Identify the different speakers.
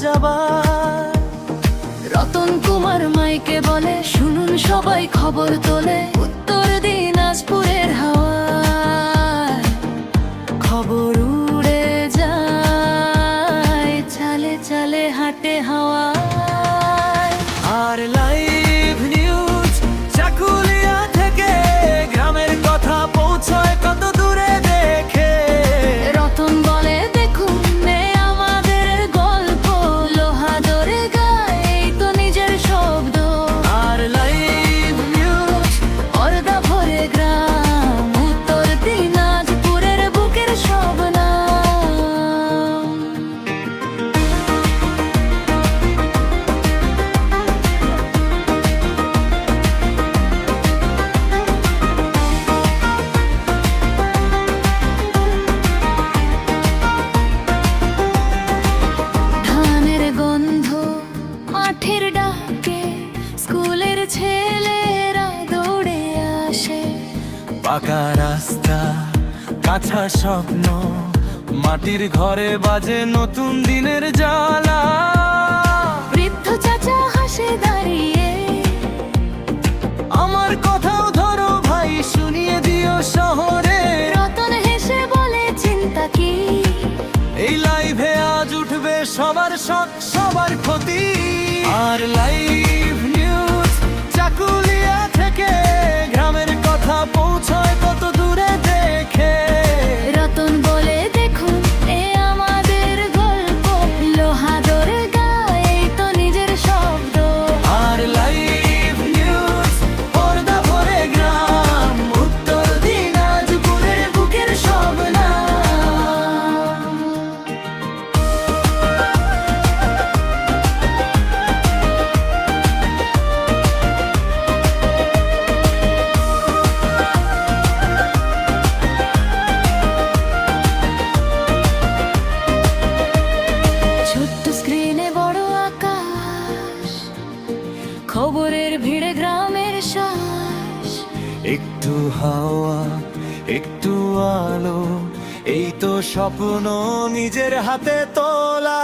Speaker 1: যাবার।
Speaker 2: রতন কুমার মাইকে বলে, শুনুন সবাই খবর তোলে, উত্তর দিনাজপুরের হাওয়ায় খবর উড়ে যায়, চালে চালে হাটে হাওয়ায়।
Speaker 1: আর লাইভ নিউজ চাকুলিয়া থেকে গ্রামের কথা পৌঁছয় কত দূরে দেখে।
Speaker 2: রতন বলে, দেখুন এ আমাদের গল্প, লোহা ধরে গায় এই তো নিজের শব্দ।
Speaker 1: আর লাইভ নিউজ
Speaker 2: পর্দা ভরে গ্রাম, উত্তর দিনাজপুরের বুকের সব নাম। ধানের গন্ধ, মাঠের ডাকে, স্কুলের ছেলেরা দৌড়ে আসে।
Speaker 1: পাকা রাস্তা, কাঁচা স্বপ্ন, মাটির ঘরে বাজে নতুন দিনের জ্বালা।
Speaker 2: বৃদ্ধ চাচা হাসে দাঁড়িয়ে,
Speaker 1: আমার কথাও ধরো ভাই, শুনিয়ে দিও শহরে।
Speaker 2: রতন হেসে বলে, চিন্তা কি?
Speaker 1: এই লাইভে আজ উঠবে সবার শখ, সবার ক্ষতি। আর লাইভ নিউজ চাকুলিয়া থেকে গ্রামের কথা পৌঁছয় কত দূরে দেখে।
Speaker 2: রতন বলে, দেখুন এ আমাদের গল্প, লোহা ধরে গায় এই তো নিজের শব্দ।
Speaker 1: আর লাইভ নিউজ পর্দা ভরে গ্রাম, উত্তর দিনাজপুরের বুকের সব নাম।
Speaker 2: ছোট্ট স্ক্রিনে বড় আকাশ, খবরের ভিড়ে গ্রামের শ্বাস।
Speaker 1: একটু হাওয়া, একটু আলো, এই তো স্বপ্ন নিজের হাতে তোলা।